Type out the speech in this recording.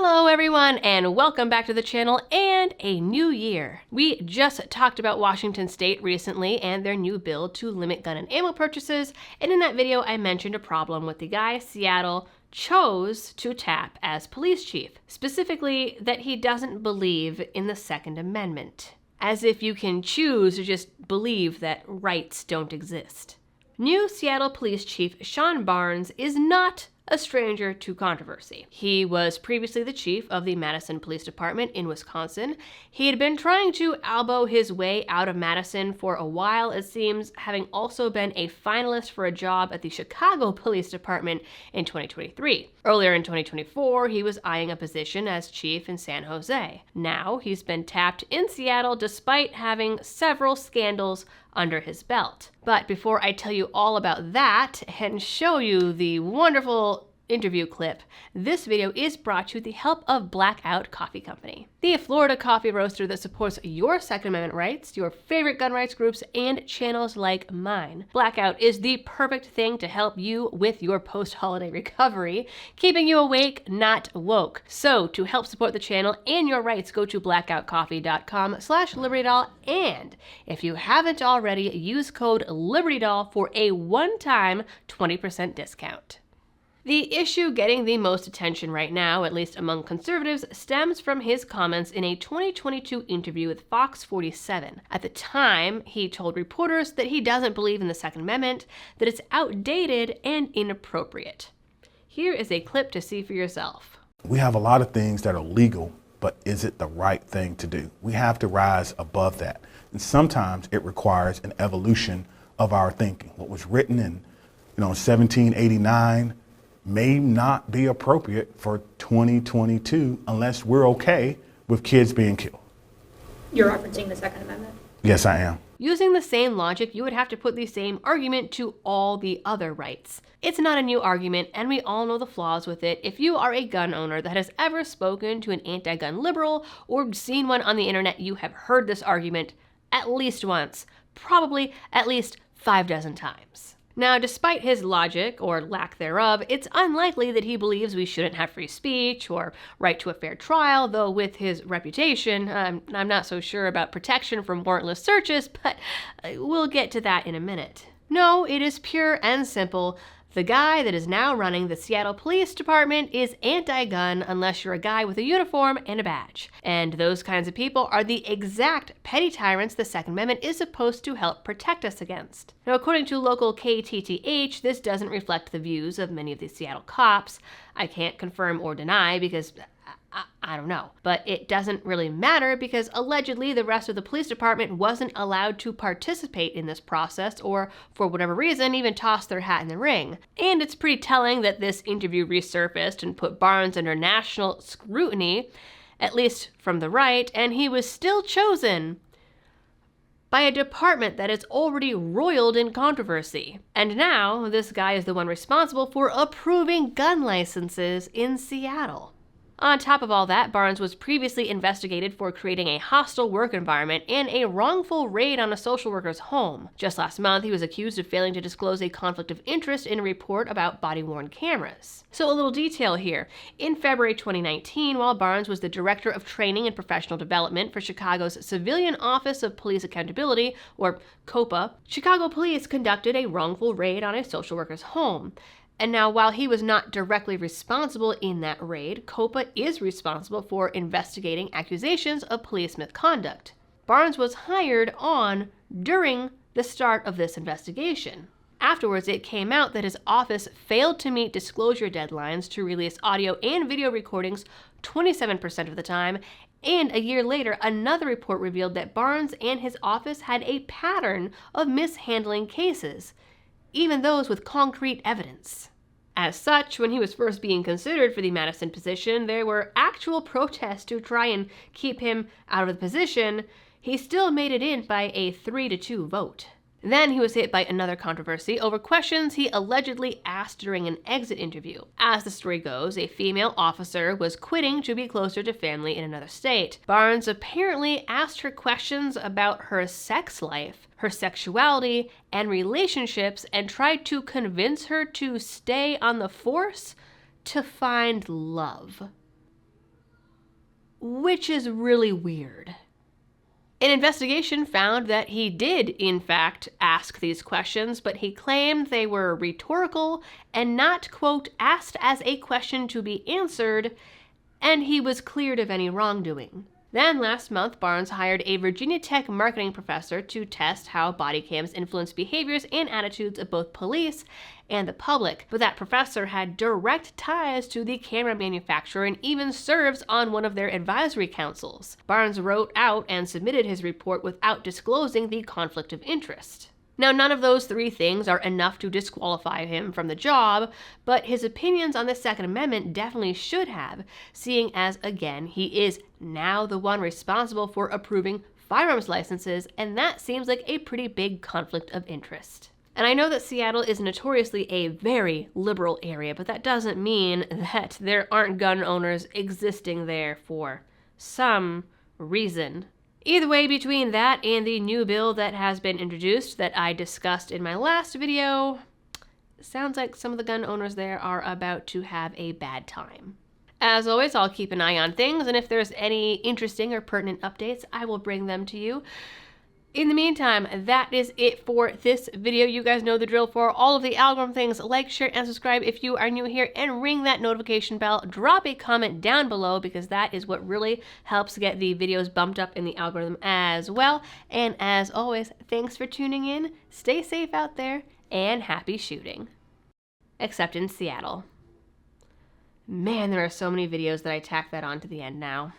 Hello everyone, and welcome back to the channel and a new year. We just talked about Washington State recently and their new bill to limit gun and ammo purchases, and in that video I mentioned a problem with the guy Seattle chose to tap as police chief, specifically that he doesn't believe in the Second Amendment. As if you can choose to just believe that rights don't exist. New Seattle Police Chief Sean Barnes is not a stranger to controversy. He was previously the chief of the Madison Police Department in Wisconsin. He had been trying to elbow his way out of Madison for a while, it seems, having also been a finalist for a job at the Chicago Police Department in 2023. Earlier in 2024, he was eyeing a position as chief in San Jose. Now he's been tapped in Seattle despite having several scandals under his belt. But before I tell you all about that and show you the wonderful interview clip, this video is brought to you with the help of Blackout Coffee Company, the Florida coffee roaster that supports your Second Amendment rights, your favorite gun rights groups, and channels like mine. Blackout is the perfect thing to help you with your post-holiday recovery, keeping you awake, not woke. So to help support the channel and your rights, go to blackoutcoffee.com/LibertyDoll, and if you haven't already, use code LibertyDoll for a one-time 20% discount. The issue getting the most attention right now, at least among conservatives, stems from his comments in a 2022 interview with Fox 47. At the time, he told reporters that he doesn't believe in the Second Amendment, that it's outdated and inappropriate. Here is a clip to see for yourself. We have a lot of things that are legal, but is it the right thing to do? We have to rise above that. And sometimes it requires an evolution of our thinking. What was written in 1789 may not be appropriate for 2022 unless we're okay with kids being killed. You're referencing the Second Amendment? Yes, I am. Using the same logic, you would have to put the same argument to all the other rights. It's not a new argument, and we all know the flaws with it. If you are a gun owner that has ever spoken to an anti-gun liberal or seen one on the internet, you have heard this argument at least once, probably at least 6 times. Now, despite his logic, or lack thereof, it's unlikely that he believes we shouldn't have free speech or right to a fair trial, though with his reputation, I'm not so sure about protection from warrantless searches, but we'll get to that in a minute. No, it is pure and simple. The guy that is now running the Seattle Police Department is anti-gun unless you're a guy with a uniform and a badge. And those kinds of people are the exact petty tyrants the Second Amendment is supposed to help protect us against. Now, according to local KTTH, this doesn't reflect the views of many of the Seattle cops. I can't confirm or deny because I don't know. But it doesn't really matter because allegedly the rest of the police department wasn't allowed to participate in this process or, for whatever reason, even toss their hat in the ring. And it's pretty telling that this interview resurfaced and put Barnes under national scrutiny, at least from the right, and he was still chosen by a department that is already roiled in controversy. And now this guy is the one responsible for approving gun licenses in Seattle. On top of all that, Barnes was previously investigated for creating a hostile work environment and a wrongful raid on a social worker's home. Just last month, he was accused of failing to disclose a conflict of interest in a report about body-worn cameras. So a little detail here. In February 2019, while Barnes was the Director of Training and Professional Development for Chicago's Civilian Office of Police Accountability, or COPA, Chicago police conducted a wrongful raid on a social worker's home. And now, while he was not directly responsible in that raid, COPA is responsible for investigating accusations of police misconduct. Barnes was hired on during the start of this investigation. Afterwards, it came out that his office failed to meet disclosure deadlines to release audio and video recordings 27% of the time, and a year later, another report revealed that Barnes and his office had a pattern of mishandling cases, even those with concrete evidence. As such, when he was first being considered for the Madison position, there were actual protests to try and keep him out of the position. He still made it in by a 3-2 vote. Then he was hit by another controversy over questions he allegedly asked during an exit interview. As the story goes, a female officer was quitting to be closer to family in another state. Barnes apparently asked her questions about her sex life, her sexuality, and relationships, and tried to convince her to stay on the force to find love. which is really weird. An investigation found that he did, in fact, ask these questions, but he claimed they were rhetorical and not, quote, asked as a question to be answered, and he was cleared of any wrongdoing. Then last month, Barnes hired a Virginia Tech marketing professor to test how body cams influence behaviors and attitudes of both police and the public. But that professor had direct ties to the camera manufacturer and even serves on one of their advisory councils. Barnes wrote out and submitted his report without disclosing the conflict of interest. Now, none of those three things are enough to disqualify him from the job, but his opinions on the Second Amendment definitely should have, seeing as, again, he is now the one responsible for approving firearms licenses, and that seems like a pretty big conflict of interest. And I know that Seattle is notoriously a very liberal area, but that doesn't mean that there aren't gun owners existing there for some reason. Either way, between that and the new bill that has been introduced that I discussed in my last video, sounds like some of the gun owners there are about to have a bad time. As always, I'll keep an eye on things, and if there's any interesting or pertinent updates, I will bring them to you. In the meantime, that is it for this video. You guys know the drill for all of the algorithm things. Like, share, and subscribe if you are new here, and ring that notification bell. Drop a comment down below because that is what really helps get the videos bumped up in the algorithm as well. And as always, thanks for tuning in. Stay safe out there, and happy shooting. Except in Seattle. Man, there are so many videos that I tack that on to the end now.